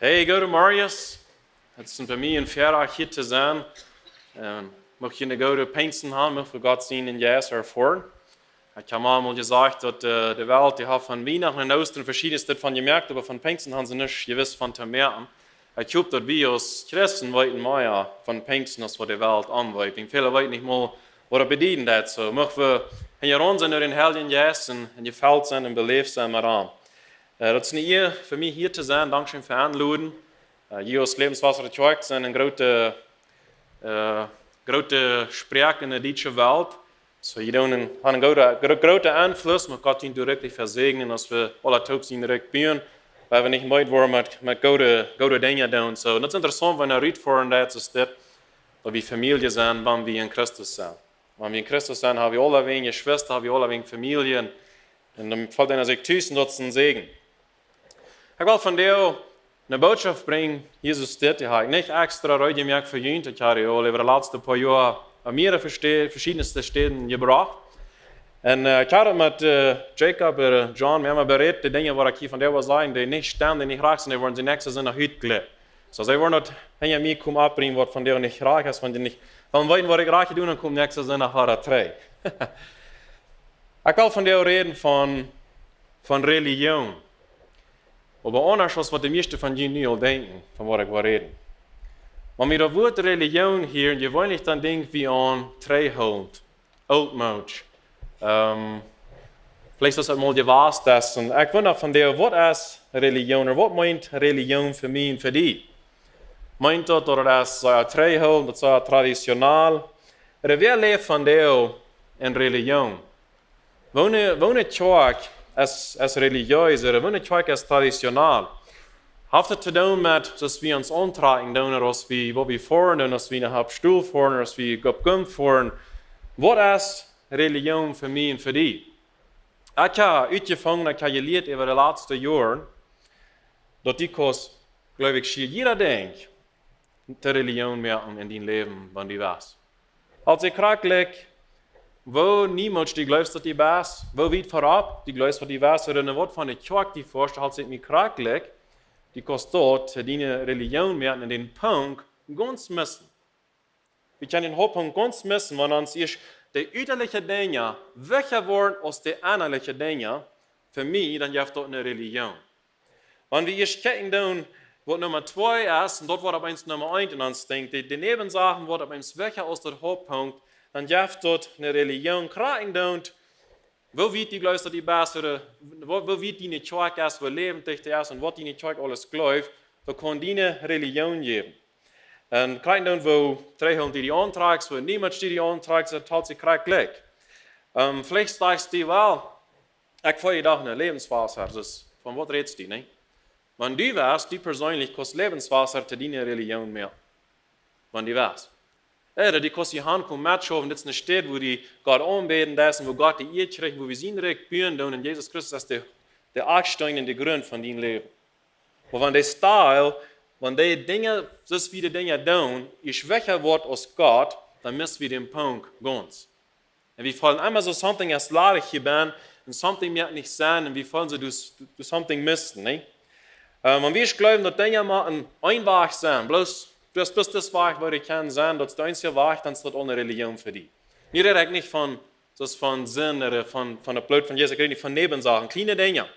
Hey, guten Marius. Het is voor mij een verjaardag hier te zijn. Mocht je een goede Pinksten haben, mocht wir Gott zien in Jezus erfahren. Ich habe mal gesagt, dass die Welt die hat von Weihnachten und Ostern verschiedenes davon gemerkt, aber von Pinksten haben sie nicht gewiss von zu merken. Ich glaube, dass wir als Christen weiten mehr von Pinksten, als was die Welt anweitet. Viele weiten nicht mal, was bedienen das so. Mochten wir in Jahren sind, in Helden Jesus und in gefällt sind und belebt sind mit an. Dat is niet eer voor mij hier te zijn, dankzij voor aanloden. Hier als Lebenswasser getrokken zijn een grote spreek in de Duitse wereld. So, je doen een grote Einfluss, maar Gott ihn direkt versegnen, als we alle Taub sind direkt bieren, weil wir nicht meid worden mit gute Dinge doen. So, dat is interessant, wenn er uitvoeren dat is dit, dat we familie zijn, wanneer we in Christus zijn. Wanneer we in Christus zijn, hebben we alle wegen Geschwister, hebben we alle wegen Familie. En dan valt er zich thuis en dat is een Segen. Ik wil van jou een boodschap brengen, Jesus dit, die heb ik niet extra uitgemerkt voor jullie. Ik heb je al over de laatste paar jaar aan meerdere verschillende steden gebracht. En ik had het met Jacob en John, we hebben bereid de dingen waar ik hier van jou wil zeggen, die niet staan, die niet graag zijn, die worden ze niks in naar uitgeleid. Dus zij worden het aan mij komen afbrengen wat van jou niet graag is, want die niet van weten wat ik graag doe, dan komt niks in naar haar twee. Ik wil van jou reden van religion. Aber anders als wat de meeste van jullie nu al denken, van wat ik wil reden. Maar met dat woord religion hier, je wil niet dan denken wie aan treihond, oudmoed. Vielleicht is het mal gewaast is. En ik wil nog van jou, wat is religion? Wat meint religion voor mij en voor die? Meint dat het is treihond, dat is traditioneel? Er weer leeft van jou in religion. Wonen tjork als religieus, oder wonen tjork als traditioneel. Heeft het te doen met, zoals we ons aantragen doen, als we wat we voeren doen, als we een stoel voeren, als we op voeren. Wat is religion voor mij en voor die? Ik heb uitgevangen, ik heb geleerd over de laatste jaren, dat ik als, geloof ik, jeder denkt, de religion merken in die leven van die was. Als ik krijg, wo niemand die gelooft dat die was, wo weet voorop die gelooft dat die was, er een wat van de kerk die voorstelt, als ik me krijg, die kost dort die religion merken in den Punkt ganz missen. Wir können den Hauptpunkt ganz missen, wenn uns ist die uiterliche Dinge welcher worden als die innerliche Dinge, für mich, dann gibt es dort eine Religion. Wenn wir erst kijken doen, wat Nummer 2 ist, und dort wird aber eins Nummer 1 in uns denkt, die Nebensachen wird aber eins welcher als der Hauptpunkt, dann gibt es dort eine Religion kriegen doen, wo wird die gelooft dat die bessere, wo wird die nicht Kirche ist, wo lebendig ist und was die nicht Kirche alles glaubt, wo kann die eine Religion geben. Und kriegen doen, wo treffen die antragst, wo niemand die antragst, das hat sich gleich. Vielleicht sagst du, well, ich fahre doch eine Lebenswasser, dus von was redest du, ne? Wenn du weißt, die persönlich kostet Lebenswasser zu deiner Religion mehr. Wenn du weißt. Die kostet die Hand kommen mitschaffen, das ist eine Stadt, wo die Gott anbeten lassen, wo Gott die Ehe kriegt, wo wir sie direkt bühren und Jesus Christus ist der Artstein und der Grund von deinem Leben. Aber wenn der Stil, wenn die Dinge, das wie die Dinge tun, ist schwächer wird als Gott, dann müssen wir den Punkt ganz. Und wir fallen einmal so something als ladig hier bin, und something wird nicht sein, und wir fallen so, du something müssten, ne? Und wir glauben, dass Dinge machen einfach sein, bloß du hast bloß das Weg, wo ich kann sein, das ist der einzige Weg, dann ist das eine Religion für dich. Ich rede nicht von Sinn oder von der Blut von Jesus, ich rede nicht von Nebensachen, kleine Dinge.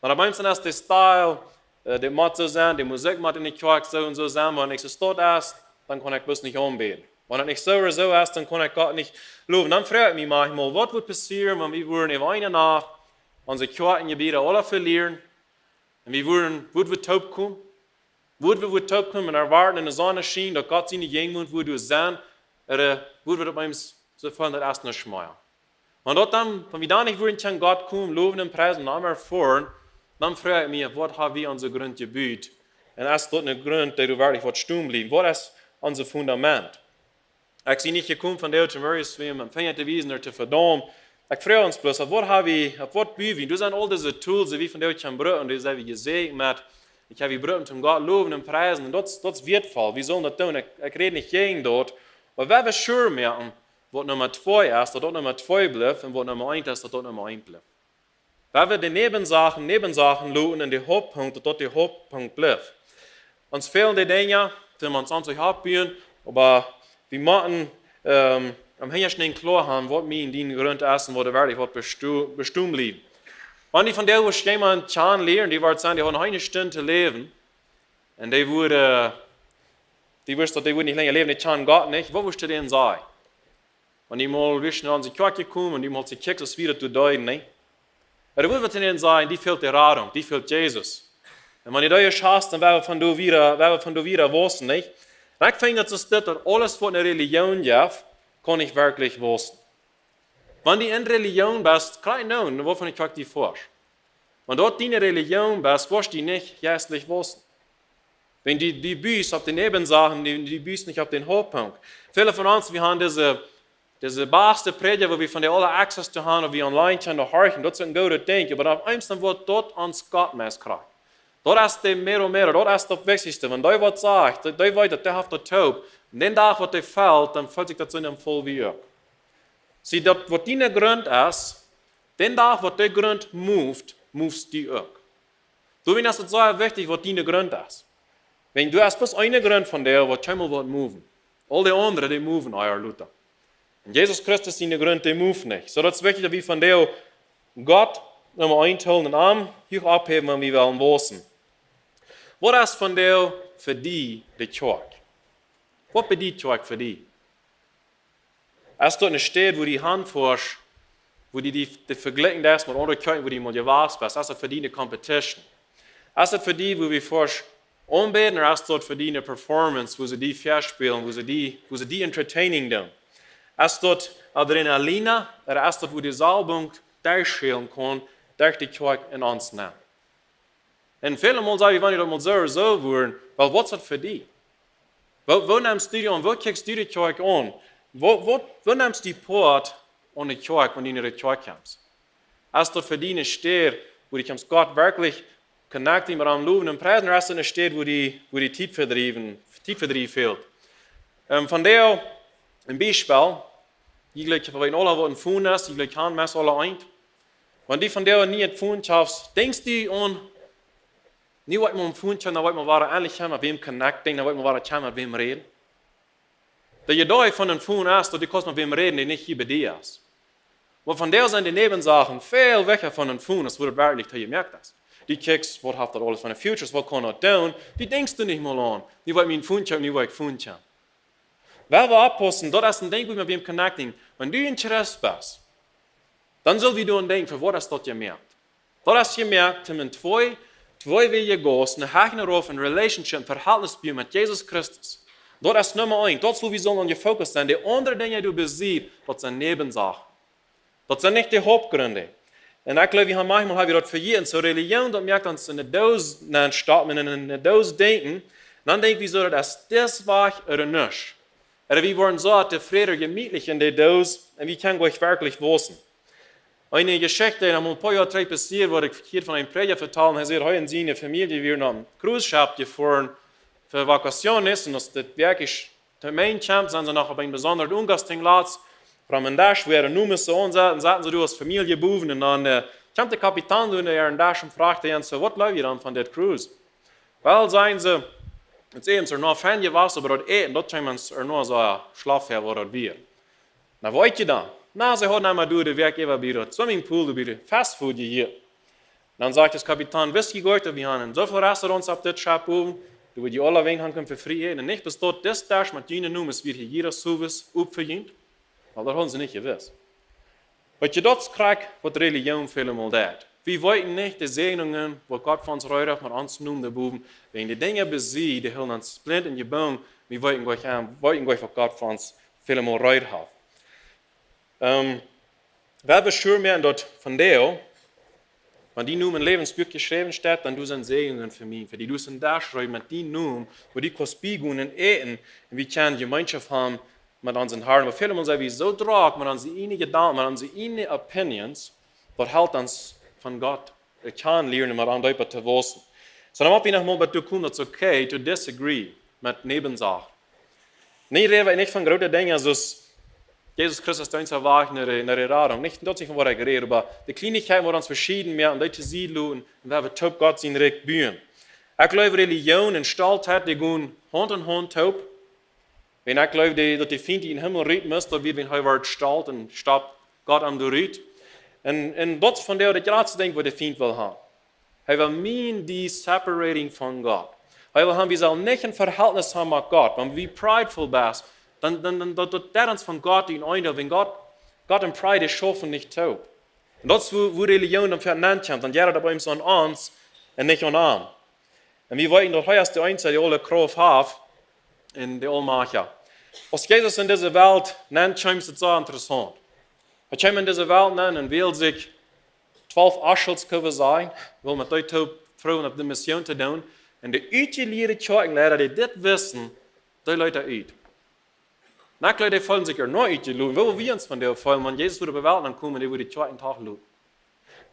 Aber bei uns ist der Stil, der muss so sein, die Musik muss in der Kirche so und so sein, wenn ich so dort ist, dann kann ich bloß nicht anbeten. Wenn es nicht so oder so ist, dann kann ich Gott nicht loben. Dann frage ich mich manchmal, was wird passieren, wenn wir würden in einer Nacht unsere Kirchengebiete alle verlieren und wir würden, wo wir taub kommen? Wo wir taub kommen und erwarten in der Sonne schien, dass Gott seine Gegenwart, wo du sein, oder wo wir uns so fallen, das erst nicht schmeiern. Und dort dann, wenn wir da nicht würden, kann Gott kommen, loben und preisen, und einmal fahren, dann frage ich mich, was haben wir unser Grund gebüht? Und ist dort ein Grund, der du wirklich stumm bleiben? Was ist unser Fundament? Ich bin nicht gekommen von der zu Murrayswim, um Finger zu wiesen oder zu verdammen. Ich frage uns bloß, auf was habe ich, auf was bühe ich? Du sind all diese Tools, die wir von der können brüten, und die sind wie gesegnet. Ich habe brüten zum Gott loben und preisen, und das ist wertvoll. Wir sollen das tun. Ich rede nicht gegen dort. Aber wenn wir sure merken, was Nummer 2 ist, dass dort Nummer 2 bleibt, und was Nummer 1 ist, dass dort Nummer 1 bleibt. Wenn wir die Nebensachen schauen und die Hauptpunkte, dort die Hauptpunkt bleibt. Uns fehlen die Dinge, die wir uns an sich haben, aber wir machen am Hintergrund klar haben, was wir in den Grund essen, wo der wirklich was bestimmt liegt. Wenn die von der Uhr jemand kann lernen, die wird sagen, die haben eine Stunde zu leben, und die würden nicht länger leben, die kann Gott nicht, was würdest du denen sagen? Und die mal wissen, an die Kirche kommen, und die mal sich kicken, das wieder zu deuten, nicht? Aber was würdest du denen sagen, die fehlt der Radung, die fehlt Jesus. Und wenn du da schaust, dann werden wir von du wieder wissen, nicht? Und ich finde, dass alles, was eine Religion gibt, kann ich wirklich wissen. Wenn du in Religion bist, kann ich nun, wovon ich die forsch. Wenn dort deine Religion bist, wirst du nicht geistlich wissen. Wenn die büßt auf den Nebensachen, die büßt nicht auf den Hauptpunkt. Viele von uns, wir haben diese beste Predigt, wo wir von der alle Access zu haben, und wir online können horchen, das ist ein guter Ding, aber auf einmal wird dort uns Gott missgekriegt. Dort ist der mehr und mehr, dort ist das Wichtigste. Wenn der was sagt, der weiß, der hat das taub. Und den Tag, wo der fällt, dann fällt sich das in dem voll wie ihr. Sieh, dort, wo dein Grund ist, den Tag, wo der Grund movest du auch. Du findest es sehr wichtig, was dein Grund ist. Wenn du hast bloß einen Grund von der, was schon mal wird moven. All die anderen, die moven, euer Luther. Und Jesus Christus, dein Grund, die move nicht. So, das ist wichtig, dass wir von der Gott nochmal einteilen und Arm hoch abheben, wenn wir wollen wissen. Was ist von der für die Kirche? Was bedeutet die Kirche für die? Es ist dort eine Stadt, wo die Hand forsch, wo die vergleichen das mit anderen Kirchen, wo die mal gewachsen ist. Es ist für die eine Competition. Es ist für die, wo wir forsch anbeten, oder es ist dort für die eine Performance, wo sie die verspielen, wo sie die entertaining tun. Es ist dort Adrenalin, oder es ist dort, wo die Salbung darstellen kann, durch die Kirche in uns nehmen. Und viele Mal sagen, wenn ich das mal so würden, weil was ist das für die? Wo nimmst du die an? Wo kriegst du die Kirche an? Wo nimmst du die Port an die Kirche, wenn du in die Kirche kommst? Es ist dort für die eine Stadt, wo du Gott wirklich connecten mit einem Loben und Preisen, oder ist es eine Stadt, wo die Zeit verdrieben fehlt? Von der, ein Beispiel, ich glaube, wenn alle was tun ist, ich glaube, kann man alle ein. Wenn die von der nie tun schaffst, denkst du an, nie was man tun kann, dann wollen wir wieder endlich mit wem connecten, dann wollen wir wieder mit wem reden. Der Idee von den Tun ist, dass die kannst mit wem reden, der nicht hier bei dir ist. Aber von der sind die Nebensachen viel weg von den Tun, das wurde wirklich gemerkt hast. Die kickst, was hat das alles von den Futures, was kann das tun, die denkst du nicht mal an. Die wollen mir tun können, die wollen tun können. Wer wir abpassen, das ist ein Ding, wie wir mit wem connecten. Wenn du Interesse bist, dann soll wir tun denken, für was das gemerkt. Das ist gemerkt, dass man zwei Wege gehst, eine Hechner auf ein Relationship, ein Verhältnisspiel mit Jesus Christus. Das ist Nummer 1. Das ist, wo wir sollen gefokust sein. Die anderen Dinge, die du besiehst, das sind Nebensachen. Das sind nicht die Hauptgründe. Und ich glaube, wir haben manchmal das für jeden. So Religion, das merkt uns in der Dose statt, in der Dose denken. Dann denken wir so, dass das war oder nicht. Oder wir wollen so zufrieden, gemütlich in der Dose, und wir können euch wirklich wissen. Eine Geschichte, die ein paar Jahre zurück passiert, wurde ich hier von einem Prediger vertellen. Er sagt, heute in seiner Familie, wir nach einem Cruise-Ship gefahren für Vacation ist, und das wirklich der Main-Camp, sind sie noch auf einen besonderen Ungastplatz, von einem Dash, wo er nur so ansetzen, sagten sie, du als Familie buchen, und dann kam der Kapitän, und er in Dash und fragte ihn so, was läuft ihr dann von der Cruise? Weil, sagen sie, jetzt eben, so noch Fan was, aber dort eten, dort kann man nur so ein Schlafherr, wo dort wir. Na, wo ihr dann? Na, sie haben einmal durch den Weg über den Swimmingpool, über den Fastfood hier. Dann sagt das Kapitän, wisst ihr gut, wir haben so viele Restaurants auf das Schiff oben, wo die alle wegen haben für frei eten. Und nicht bis dort das Dash mit jenen Nummers wird hier jeder Service aufverdient. Weil das haben sie nicht gewusst. Was ihr dort kriegt, was Religion viele Mal tut. Wir wollten nicht die Segnungen, die Gott von uns reut mit uns nimmt, wenn die Dinge besiegt, die hören uns blind in die Bögen, wir wollten euch, was Gott von uns viele Mal reut hat. wer wir schön mehr dort von der, wenn die nun im Lebensbuch geschrieben steht, dann du sind Segen für mich, für die du sind da schreiben mit die nun, wo die Kospiegen und eten, und wir können Gemeinschaft haben mit unseren Herren. Wir fühlen uns wie so drauf, mit unseren eigenen Gedanken, mit unseren eigenen Opinions, was hält uns von Gott. Wir können lernen, mit anderen zu wissen. So, dann habe ich noch mal dazu kommen, dass es okay to disagree mit Nebensachen. Nicht reden wir nicht von großen Dingen, so Jesus Christus uns erwarten in der Radung. Nicht dort sich von was geredet, aber die Kleinigkeiten, wo uns verschieden mehr und Leute sehen und wer wir taub Gott sein recht bühen. Ich glaube, Religion und Stolzheit, die gehen Hand in Hand taub. Wenn ich glaube, dass die Fiende in den Himmel reiten müssen, dann wird er wird stolz und stoppt Gott am Durchritt. Und dort von der gerade denken, was der Fiend will haben. Er will mean die separating von Gott. Er will haben, wir sollen nicht ein Verhältnis haben mit Gott. Wenn wir prideful sind, dann tut uns von Gott in einer, wenn Gott in Pride ist, schaffen nicht taub. Und das ist, wo Religion dann vernannt kommt, dann wäre das bei uns an uns und nicht an ihm. Und wir wollen doch heute die Einzige, die alle Kraft haben, in der Allmacher. Was Jesus in dieser Welt nennt, ist es so interessant. Er kommt in dieser Welt und will sich 12 Aschelsköpfe sein, will mit Leuten Frauen auf die Mission zu tun. Und die utilierte Kirchenlehrer, die das wissen, die Leute uit. Na klar, die fallen sich ja noch utilieren. Wo wir uns von der fallen, wenn Jesus wieder bewählt, dann kommen die wieder die zweiten Tag luden.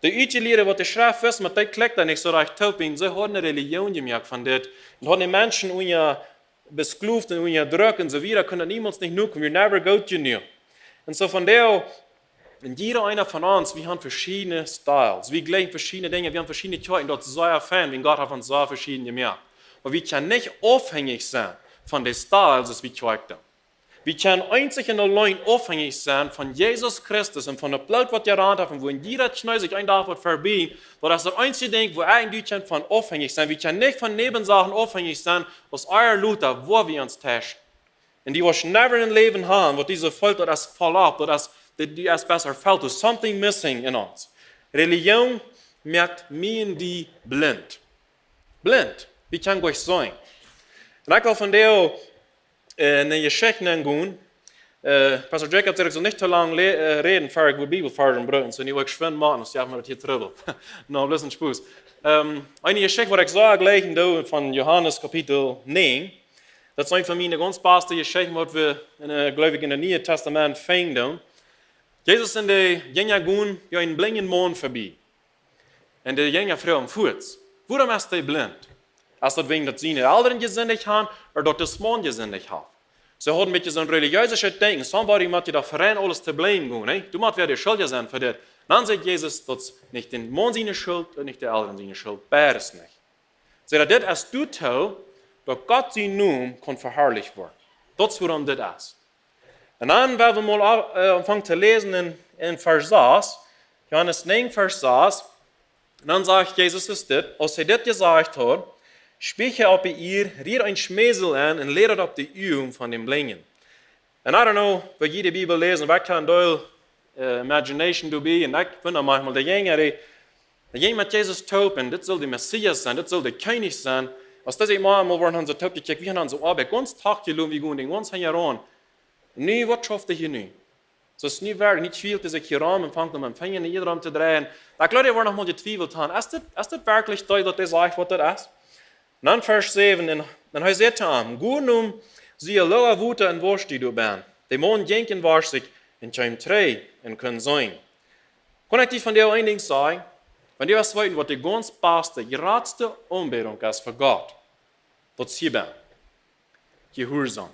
Die utilierte, was die Schrift wissen, mit der klickt da nicht so recht taub, sie haben eine Religion gemerkt von das. Und haben die Menschen unter beskluft und unter Druck und so weiter, können niemals nicht nuken, wir never go to new. Und so von der, und jeder einer von uns, wir haben verschiedene Styles, wir glauben verschiedene Dinge, wir haben verschiedene Kirchen, dort ist so ein Fan, wenn Gott hat uns so verschiedene gemerkt. Aber wir können nicht abhängig sein von den Styles, das wir kirchen. Wir können einzig und allein abhängig sein von Jesus Christus und von der Blut, was er hat, und wo in jeder Schnee sich ein Tag vorbei, wo das der einzige Ding, wo eigentlich von abhängig sein. Wir können nicht von Nebensachen abhängig sein, aus eurer Luther, wo wir uns testen. Und die, was never ein Leben haben, wo diese Folter das voll ab, oder die es besser fällt, is something missing in uns. Religion macht mir die blind. Blind. Wie kann euch sein? Und ich will von der eine Geschichte gehen. Pastor Jacob sagt, ich soll nicht zu lange reden, bevor ich die Bibel fahren brauche. So, ich will geschwind machen, sonst haben wir das hier drüber. No, listen, Spaß. Eine Geschichte, die ich so gelesen von Johannes Kapitel 9. Das ist eine von meinen ganz besten Geschichten, die wir, glaube ich, in dem Neuen Testament finden. Jesus in der Jünger gehen ja einen blinden Mann vorbei. Und der Jünger fragt am Fuß, warum ist er blind? Ist das wegen, dass seine Eltern gesündigt haben oder dass das Mann gesündigt hat? Sie haben ein bisschen so ein religiöses Denken. Somebody muss dir da voran alles zu blame gehen. Ne? Du musst wer der Schuld sein für das. Dann sagt Jesus, dass nicht den Mann seine Schuld und nicht der Eltern seine Schuld. Beides nicht. Sie sagt, das ist du tust, dass Gott sein Namen kann verherrlicht werden. Das ist, worum das ist. Und dann werden wir mal anfangen zu lesen in Vers 6, Johannes 9, Vers 6. Und dann sagt Jesus, ist das, als er das gesagt hat, spreche auf ihr, riet ein Schmäsel an und lehret auf die Übung von dem Blinden. Und I don't know, wenn jede Bibel lesen, was kann da Imagination dabei, und ich finde manchmal, der Jünger mit Jesus taupen, das soll der Messias sein, das soll der König sein. Als das einmal waren so taub gekriegt, wir haben so Arbeit ganz Tag gelungen, wie gehen den ganzen Jahr an. Nee, was schafft ihr hier nicht? So ist nie wert, nicht viel, dass ich hier ran und fange mit dem Finger in jeder Raum zu drehen. Da glaube ich, wir noch mal getwiebelt haben. Ist das wirklich da, dass das sagt, was das ist? Und dann Vers 7, dann heißt es ihm, gut nun, sie lohe Wute und Wurst, die du bist. Die Mond jenken war sich in seinem Trei und können sein. Kann ich dir von dir ein Ding sagen? Wenn du was weißt, was die ganz beste, geradste Anbetung ist für Gott, das hier bin. Gehorsam.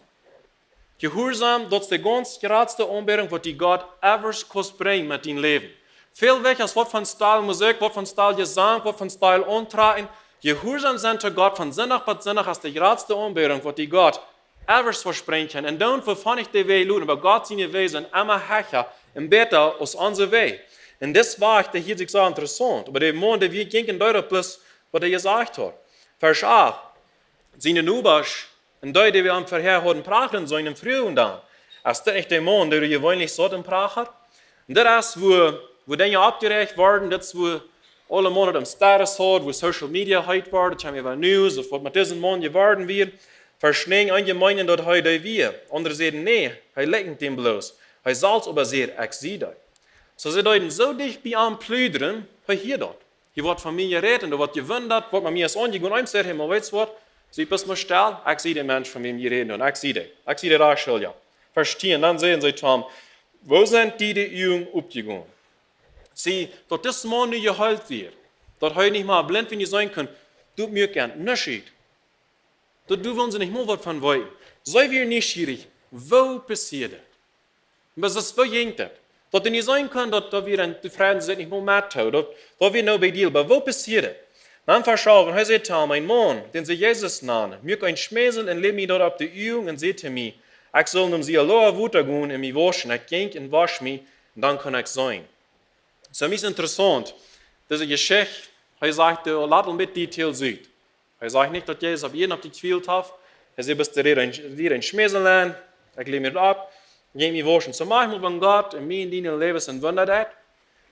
Gehorsam, das ist die ganz geradste Anbetung, was die Gott ever bringt mit deinem Leben. Viel weg als was von Stil Musik, was von Stil Gesang, was von Stil Antragen. Gehorsam sind zu Gott von Sinnig bis Sinnig als die geradste Anbetung, was die Gott ever versprechen kann. Und dann, wovon ich die Wege luden, aber Gott seine Wege sind immer höher und besser als unsere Wege. Und das war ich, der hier sich so interessant. Aber der Mann, der wir gingen deutlich plus, was er gesagt hat. Vers 8. Seine Nubasch, und die, die wir am Verheer hatten, prachen so in dem Früh und dann. Ist das nicht der Mann, der gewöhnlich so den Prach hat? Und das ist, wo Dinge abgerecht werden, das ist, wo alle Monate am Status hat, wo Social Media heute war, das haben wir News, was mit diesem Mann geworden wird. Verschneen einige meinen, dass er wir. Andere sagen, nee, er legt dem bloß. Er salz aber sehr, ich sehe das. So sie deuten so dicht bei am Plüdern, wie hier dort. Hier wird von mir geredet und da wird gewundert, wird man mir es angegangen und ich sage, hey, weißt du was? Sie bist mir still, ich sehe den Menschen, von dem wir reden, und ich sehe den Rachel, ja. Verstehen, dann sehen sie, Tom, wo sind die Jungen abgegangen? Sie, dort das Mann nicht geheilt wird, dort heute nicht mal blind, wenn ihr sein könnt, tut mir gern, nicht. Dort wollen sie nicht mehr was von wollen. Sei wir neugierig, wo passiert das? Was ist, wo ging das? Dort ihr nicht sein könnt, dort wir dann die Fragen sind nicht mehr mehr, dort wir noch bei dir, aber wo passiert das? Dann verschauen, er sagt, mein Mann, den sie Jesus nahen, mir ein Schmäsel und lebe mich dort auf die Übung und sagte mir, ich soll um sie allein Wutter gehen und mich waschen, ich ging und wasch mich, und dann kann ich sein. So, mich ist interessant, diese Geschichte, er sagt, lass uns mit Details sehen. Er sagt nicht, dass Jesus auf jeden auf die gefühlt hat, er sagt, bis der dir ein Schmäsel lernen, ich lebe mich ab, gehe mich waschen. So manchmal, wenn Gott in mir in deinem Leben ein Wunder hat,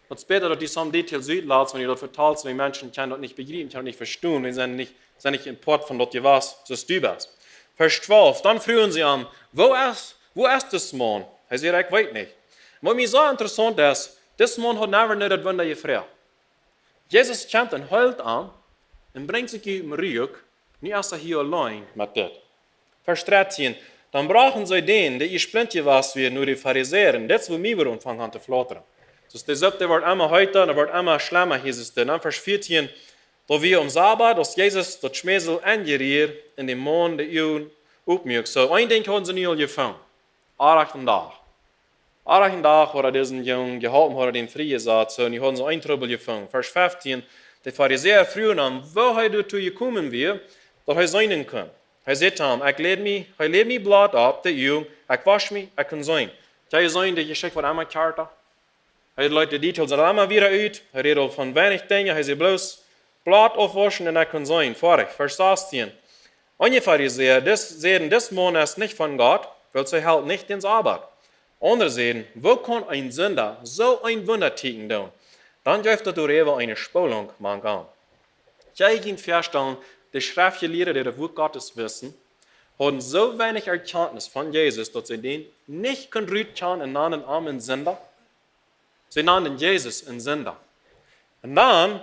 und später, dass die some Details sieht, wenn ihr dort vertalt, wenn Menschen können das nicht begreifen, können nicht verstehen, wenn sie nicht Import von dort was, so ist was. Vers 12, dann fragen sie an, wo ist das Mann? Er sagt, ich weiß nicht. Was mir so interessant ist, das Mann hat never nicht das Wunder gefragt. Jesus kommt und heult an und bringt sich im Rück, nicht erst hier allein mit das. Vers 13, dann brauchen sie den, der ihr splint was wir nur die Pharisäer, das wo mir anfangen an zu flattern. Dus der sagt, der wird immer heute, der wird immer schlimmer, hieß es dann. Vers 14, da wir am Sabbat, dass Jesus das Schmäsel angeriert, in dem Mond der Juden aufmerkt. So, ein Ding haben sie nicht all gefangen. 8 Tag. 8 Tag hat er diesen Jungen gehalten, hat er den frei gesagt, so, und die haben so ein Trouble gefangen. Vers 15, der Pharisäer früher an, wo er dazu gekommen wäre, dass er sein kann. Er sagt ihm, ich lebe mich Blut ab, der Jung, ich wasche mich, ich kann sein. Kann ich sein, der Geschichte wird einmal Karte? Er Leute Details immer wieder uit. Er redet von wenig Dingen. Er sagt bloß Blatt aufwaschen und er kann sein. Vorig, Vers 16. Einige Pharisäer sehen, das Mann ist nicht von Gott, weil sie halt nicht ins Arbeit. Andere sehen, wo kann ein Sünder so ein Wunder tun? Dann dürfte darüber eine Spulung machen. Ich kann feststellen, die Schriftgelehrten, die das Wort Gottes wissen, haben so wenig Erkenntnis von Jesus, dass sie den nicht können in einen armen Sünder. Sie nannten Jesus einen Sünder. Und dann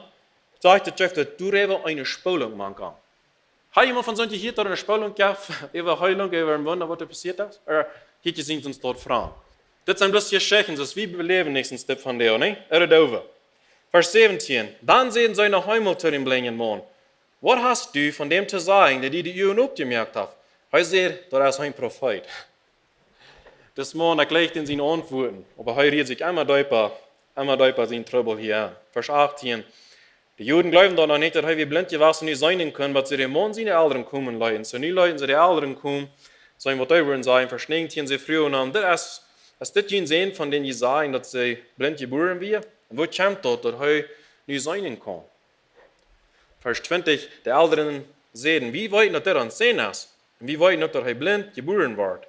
sagte der Chef, du darüber eine Spulung machen. Hat jemand von solchen hier eine Spulung gehabt, über Heilung, über ein Wunder, was da passiert ist? Oder geht ihr uns dort fragen? Das sind bloß Geschichten, das ist wie wir leben nächsten Step von dir, ne? Over. Vers 17. Dann sehen sie nach Himmel zu dem blinden Mann. Was hast du von dem zu sagen, der die Juden aufgemerkt hat? Er sagt, das ist ein Prophet. Das Mann erklärt in seinen Antworten, aber er redet sich immer deutlicher seinen Trouble hier an. Vers 18. Die Juden glauben doch noch nicht, dass wir blind gewesen nicht sein können, was sie dem Mann seine Eltern kommen leiden. So nie leiden sie die Eltern kommen, sollen was über sein, Vers 19 sie früher und das ist das sehen, von denen sie sagen, dass sie blind geboren werden. Und wo kommt das, dass er nicht sein kann? Vers 20, die Eltern sehen, wie weit noch der an sehen ist, und wie weit noch, dass er blind geboren wird.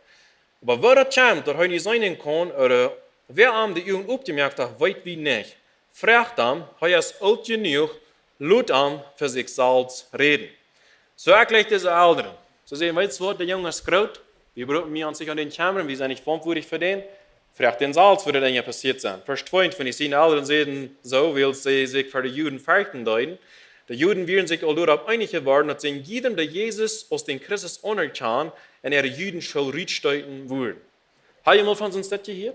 Aber wo das kommt, dass er nicht sein kann, oder wer am die Jungen aufgemerkt hat, weiß wie nicht, fragt am, er ist alt genug, laut am für sich selbst reden. So erklärt diese Eltern. So sehen, weißt du was, der Junge ist groß, wir brauchen mir an sich an den Kammern, wir sind nicht verantwortlich für den. Fragt den Salz, würde denn ja passiert sein. Vers 20, wenn ich seine Eltern sehen, so will sie sich für die Juden fürchten deuten. Die Juden werden sich all darauf einig geworden, dass sie jedem, der Jesus aus den Christus anerkannt, in ihre Judenschule reinsteuten würden. Hat jemand von uns das hier?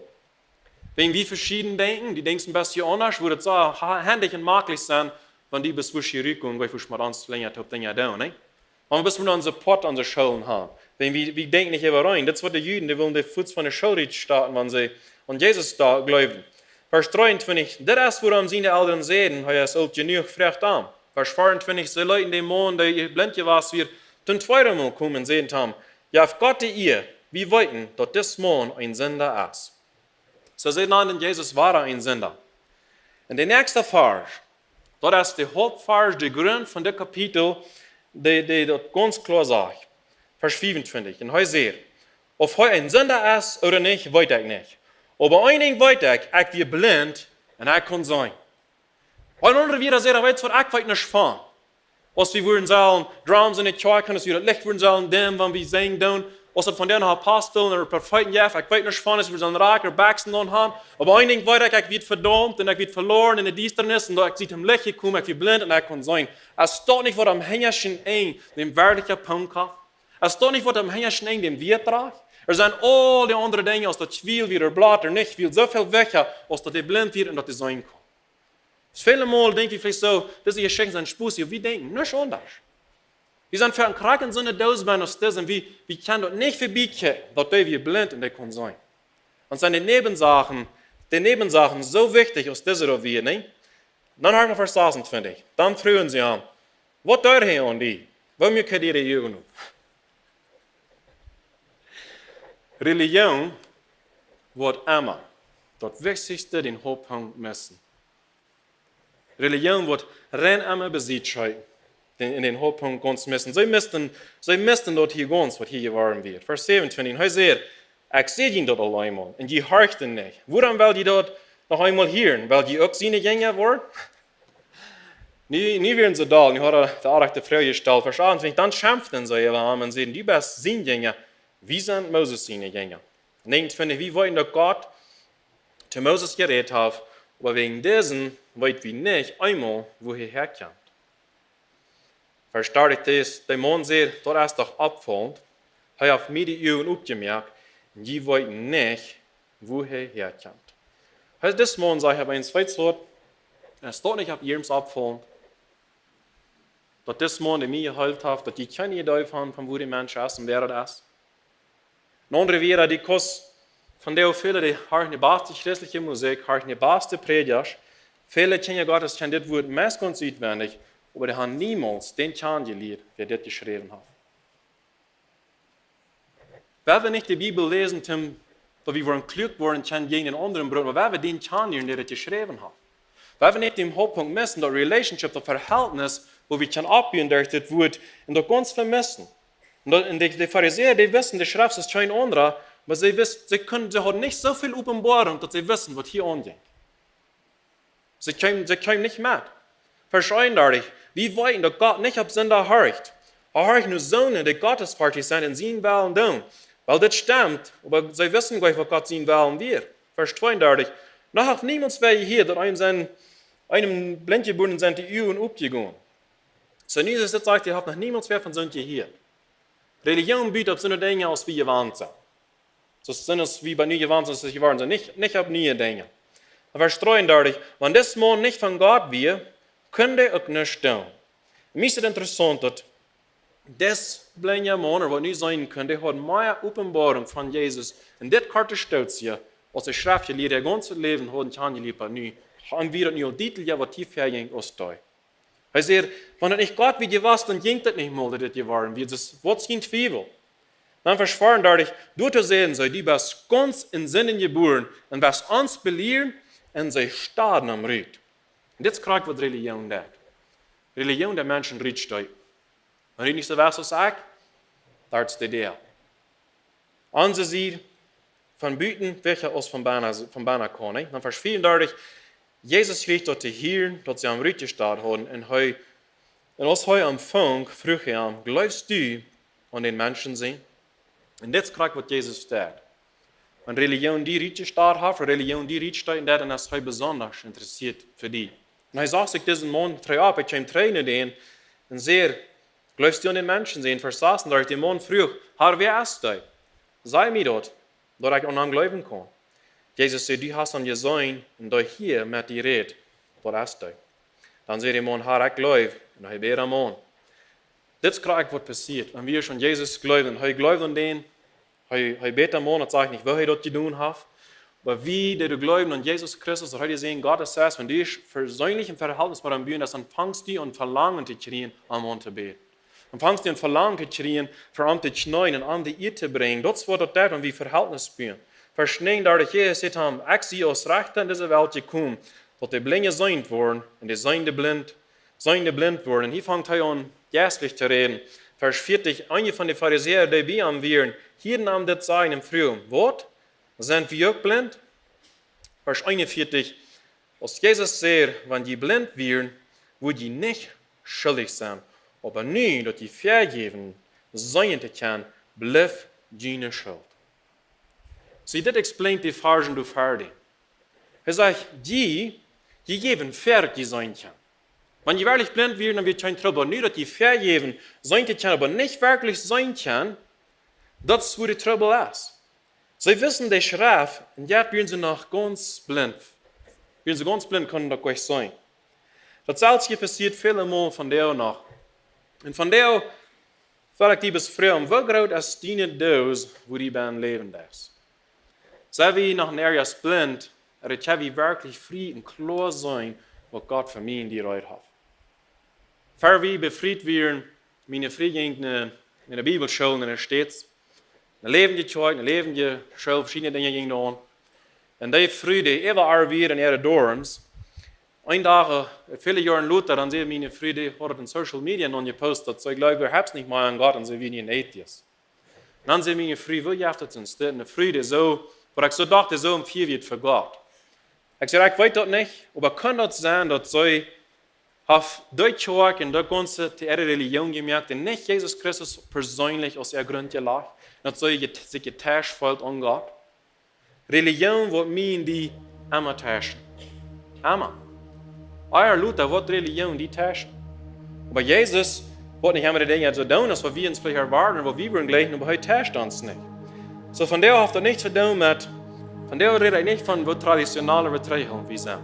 Wenn wir verschieden denken, die denken ein bisschen anders, würde es so handig und möglich sein, wenn die bis hier rücken, weil wir mal ganz länger Dinge tun, ne? Aber bis wir unseren Support an der Schulen haben. Wenn wir denken nicht über rein, das ist was die Juden, die wollen den Fuß von der Schule starten, wenn sie an Jesus da glauben. Vers 23, das ist, woran sie die Eltern sehen, er ist alt genug, fragt an. Vers 24, sie leuten den Mann, der blind gewesen wird, zum zweiten Mal kommen und sehen haben, ja, auf Gott ihr, wir wollten, dass das Mann ein Sünder ist. So sie nannten Jesus war ein Sünder. Und der nächste Vers, das ist der Hauptvers, der Grund von dem Kapitel, der dort ganz klar sagt. Vers 25, und er sagt, ob er ein Sünder ist oder nicht, weiß ich nicht. Aber ein Ding weiß ich bin blind und ich kann sein. Weil andere wieder sagen, weißt du, ich weiß nicht fahren. Was wir würden sagen, Drums in der Kirche, dass wir das Licht würden sagen, dem, wenn wir singen, als dat von den Aposteln oder Propheten, ja, ich weiß nicht von, es wir sollen Raker, Baxen und haben, aber ein Ding weiter, ich wird verdammt und ich wird verloren in der Düsternis und da ich sieht im Licht gekommen, ich wird blind und ich kann sein. Es steht nicht, was am Hängerchen ein, dem wirklichen Punkt hat. Es steht nicht, was am Hängerchen ein, dem wir tragen. Sind all die anderen Dinge, als dat wil wieder blatt oder nicht will, so viel weg, als dat die blind wird und dat die sein kann. Viele Mal denke ich vielleicht so, diese Geschichten sind Spusi, wir denken nicht anders. Wir sind für einen kranken Sinne Dosmann aus das und wir können dort nicht vorbeikommen, dass wir blind und die kann sein. Und sind die Nebensachen so wichtig aus dieser oder wir, ne? Dann haben wir verstanden, finde ich. Dann fragen sie an, was tut ihr an die? Warum könnt ihr die Jugend auf? Religion wird immer das Wichtigste den Hauptpunkt messen. Religion wird rein immer Besitzheit in den Hauptpunkt ganz messen. Sie müssten dort hier ganz, was hier geworden wird. Vers 27, er sagt, ich sehe ihn dort einmal und die horchten nicht. Warum will die dort noch einmal hören? Weil die auch seine Gänger waren? Nie werden sie da, nie hat der achte Frau gestellt. Vers 28, dann schimpften sie aber und sagen, die bist seine Gänger. Wie sind Moses seine Gänger? Und finde ich, wie wollten doch Gott zu Moses geredet haben, aber wegen dessen weit wir nicht einmal, wo er herkommt. Verstehe ich das, der Mann sagt, dort ist doch abfallend, er hat mir die Augen aufgemerkt, und die wollten nicht, wo er herkommt. Also das Mann sagt, ich habe ein zweites Wort, es steht nicht auf ihrem abfallend, dass das Mann, der mir gehalten hat, dass die keine Idee haben, von wo die Menschen ist und wer das ist. Ein anderer wäre, die Kost, von der viele, die hören die beste christliche Musik, hören die beste Predigt, viele kennen Gottes, kennen das Wort meist ganz auswendig, aber die haben niemals den Kern gelehrt, wer das geschrieben hat. Wenn wir nicht die Bibel lesen, dass wir wollen klug worden, kennen gegen den anderen Bruder, aber wenn wir den Kern lernen, der das geschrieben hat. Wenn wir nicht den Hauptpunkt messen, das Relationship, das Verhältnis, wo wir abgehen durch das Wort, und das ganz vermessen. Und die Pharisäer, die wissen, die Schrift ist kein anderer, aber sie haben nicht so viel Offenbarung, dass sie wissen, was hier angeht. Sie kommen nicht mit. Verstehen dadurch, wie weit dass Gott nicht auf Sünder hört. Er hört nur Söhne, die gottesfertig sind in seinen Willen tun. Weil das stimmt, aber sie wissen gleich, was Gott seinen Willen wird. Verstehen dadurch, noch niemand wäre hier, dass einem blindgeborenen sind die Augen aufgegangen. So Jesus sagt, ihr habt noch niemand von Sünden hier. Religion bietet so eine Dinge aus, wie gewarnt sind. So sind es wie bei nie gewarnt sind, dass sie gewarnt sind. Nicht auf nie Dinge. Aber streuen dadurch, wenn das Mann nicht von Gott wir, könnte auch nicht tun. Mir ist es interessant, dass das blinde Mann, oder was nicht sein könnte, hat mehr Offenbarung von Jesus in das Karte stellt hier, als der Schrift gelehrt, der ganze Leben hat nicht angeliebt, haben wir nicht Titel, was tief herging aus da. Er sagt, wenn es nicht Gott wie dir was, dann ging das nicht mal, dass das geworden wird. Das wird kein Zweifel. Dann verschworen dadurch, du zu sehen, sei die was ganz in Sinnen geboren und was uns belehren und sie starten am Ried. Und jetzt kriegt was Religion tut. Religion der Menschen Ried steht. Wenn ich nicht so was sagt, das ist die Idee. Andere sieht von Büten, welche aus von Banner kommen. Dann verschwiegen dadurch, Jesus will dort hier, dass sie am Ried gestartet haben und als heute am Funk, früher, glaubst du an den Menschen sehen? Und jetzt kriegt was Jesus sagt. Wenn Religion die Ried gestartet hat, für Religion die Ried steht, dann ist er besonders interessiert für die. Und er sagt sich diesen Mann, treu ab, ich komme Tränen den und sehr, glaubst du an den Menschen sehen? Versaßen durch den Mann früh, wer ist da? Sei mir dort, dass ich an ihn glauben kann. Jesus sagt, du hast an gesehen und da hier mit dir redet, was ist da? Dann sagt der Mann, ich glaube, und er betet am Mann. Das ist gerade was passiert. Wenn wir schon Jesus glauben, er glaubt an den, er betet am Mann und sagt nicht, was er dort getan hat, aber wie du glaubst an Jesus Christus, und heute sehen, Gott ist es, wenn du persönlich im Verhältnis mit ihm bist, dann fangst du an Verlangen zu kriegen, am Mann zu beten. Dann fangst du an Verlangen zu kriegen, für ihn zu schneiden und an die ihr zu bringen. Das ist was das, wenn wir Verhältnis spielen. Verstehen dadurch, Jesus sagt, ich sehe aus Rechten in dieser Welt gekommen, dass die Blinde sein worden und die Sehende blind wurden. Hier fängt er an, geistlich zu reden. Vers 40, einige von den Pharisäern, die wir am Wehren, hier nahm das sagen im Frühling. Was? Sind wir auch blind? Vers 41, als Jesus sagt, wenn die blind wären, wo die nicht schuldig sind, aber nie, dass die vergeben sein zu können, blieb deine Schuld. Sie, das explaint die Fargen du Fardi. Er sagt, die geben fair die Sontchen. Wenn die wirklich blind werden, dann wird kein Trouble. Nur, dass die fair geben, Sontchen, aber nicht wirklich Sontchen, das ist, wo die Trouble ist. Sie wissen die Schrift, und jetzt werden sie noch ganz blind. Werden sie ganz blind, können das gleich sein. Das selbst passiert viele Mal von der noch. Und von der frage ich die bis früher, wie groß ist die Dose, wo die beim Leben ist? Sei wie noch ein Area blind, aber ich habe wirklich frei und klar sein, was Gott für mich in die Reut hat. Für wie befreit werden, meine Freunde in der Bibelschule, in der Städte, eine lebende Zeit, eine lebende Schule, verschiedene Dinge gingen an. Und die Freude, immer wieder in ihre Dorms. Ein Tag, viele Jahre später, dann sehen meine Freunde, hat in Social Media noch gepostet, so ich glaube, wir haben es nicht mal an Gott, und sie wie ein Atheist. Dann sehen meine Freunde, wo jaft das in Städten, eine Freude so, aber ich so dachte, so viel wird für Gott. Ich sage, ich weiß das nicht, aber kann das sein, dass sie auf Deutschland und das ganze ihre Religion gemerkt, und nicht Jesus Christus persönlich aus ihr Grund gelacht, dass sie sich getauscht fühlt an Gott. Religion wird mir in die Amma tauschen. Amma. Euer Luther wird Religion die tauschen. Aber Jesus wird nicht immer die Dinge so tun, als wir uns vielleicht erwarten, wo wir gleichen, aber heute tauscht uns nicht. So von der hat er nichts zu tun mit, von der rede ich nicht von wo traditionelle Religion wie sind.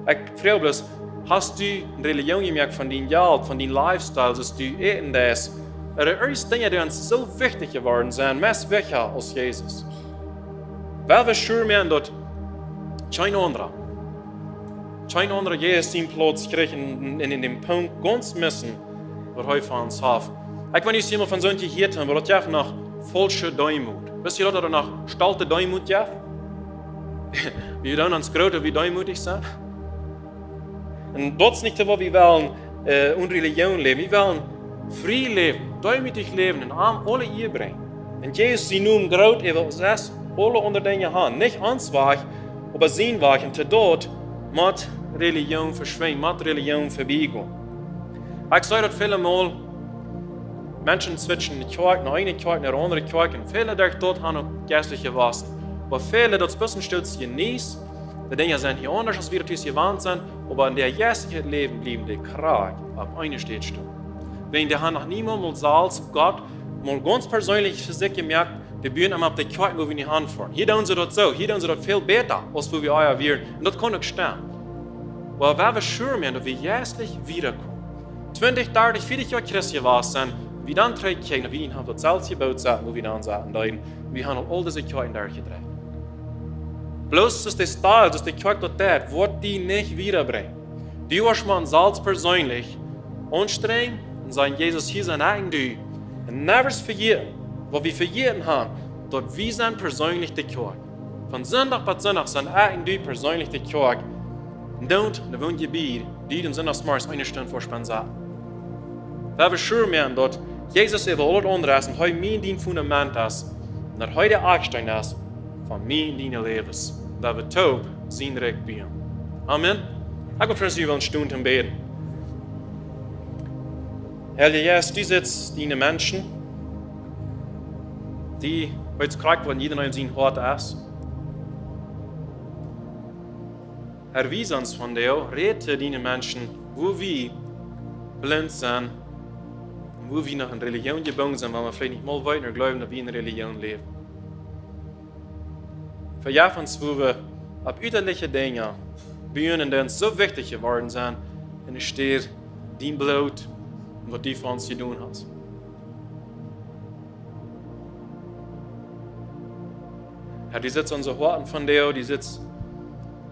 Ich frage bloß, hast du eine Religion gemerkt von deinem Geld, von deinem Lifestyle, dass du eten das? Oder erst Dinge, die uns so wichtig geworden sind, mehr wichtiger als Jesus. Weil wir sure mehr dort kein anderer Jesus den Platz kriegen in dem Punkt ganz müssen, was heute von uns hat. Ich wenn ich immer von solchen hier tun, weil das nach falsche Demut. Wisst ihr, dass nach stolte Demut ja? Wir dann uns große wie demutig sind. Und das ist nicht, wo wir wollen und Religion leben. Wir wollen frei leben, demütig leben und alle ihr bringen. Und Jesus sie nun groß über das alle unter deine Hand. Nicht answach, aber sehen wach und dort mit Religion verschwinden, mit Religion vorbeigehen. Ich sage das viele Mal, Menschen zwischen der Kirche, nach einer Kirche, nach einer anderen Kirche, und viele dort haben noch geistliche Wasser. Aber viele, das bisschen stützt genießt, die Dinge sind hier anders, als wir das gewohnt sind, aber in der geistlichen Leben blieben die Kraft auf einer Stelle stehen. Wenn die haben noch niemand mal Salz, Gott, mal ganz persönlich für sich gemerkt, die bühren einmal auf die Kirche, wo wir in die Hand fahren. Hier tun sie das so, hier tun sie das viel besser, als wo wir euer wären. Und das kann nicht stimmen. Weil wenn wir sure sind, dass wir geistlich wiederkommen, 20, 30, 40 Jahre Christen geworden sind, wie dann drei Kirchen, wie haben das Salz gebaut, wo wir dann sagten, wir haben all diese Kirchen durchgedreht. Bloß ist der Stil, dass die Kirche dort wird die nicht wiederbringen. Die wirst man Salz persönlich anstrengen und sagen, Jesus, hier sind eigentlich du. Und never vergessen, was wir vergessen haben, dort wir sind persönlich die Kirche. Von Sonntag bis Sonntag sind eigentlich du persönlich die Kirche. Und dann wohnt Gebiet, die den Sonntagsmorgens eine Stunde vorspann sagen. Weil wir sure mehr dort, Jesus über alles andere ist und heute mein dein Fundament ist, und dass heute der Eckstein ist von mir in deinem Leben, weil wir taub sein Recht bieten. Amen. Ich will für Sie eine Stunde beten. Herr Jesus, die sitzt deine Menschen, die heute gekriegt worden, jeder in seinem Hort ist. Herr, wies uns von dir, rette deine Menschen, wo wir blind sind, wo wir noch in Religion gebunden sind, weil wir vielleicht nicht mal weiter glauben, dass wir in Religion leben. Verjaf uns, wo wir auf üterliche Dinge bühnen, die uns so wichtig geworden sind, und es steht, dein Blut und was du für uns getan hast. Herr, die sitzt unsere Horten von dir, die sitzt,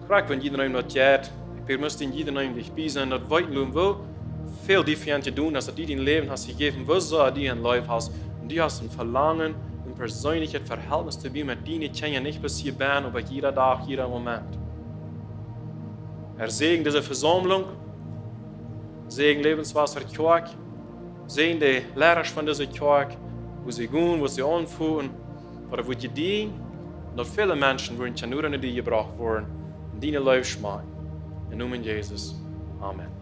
fragt, wenn jeder noch geht, wir müssen jeder eigentlich bei sein, das weiten wo viel die für zu tun hast, dass du dein Leben hast gegeben, wo so die ein Leben hast, und du hast ein Verlangen, ein persönliches Verhältnis zu mit deinen Kindern, nicht bis hier bin, aber jeder Tag, jeder Moment. Herr, segen diese Versammlung, segen Lebenswasser Kirche, segen die Lehrer von dieser Kirche, wo sie gehen, wo sie anfühlen, oder wo sie dienen, und dass viele Menschen würden nur in die gebracht worden, in deine Leben schmecken. In Namen Jesus. Amen.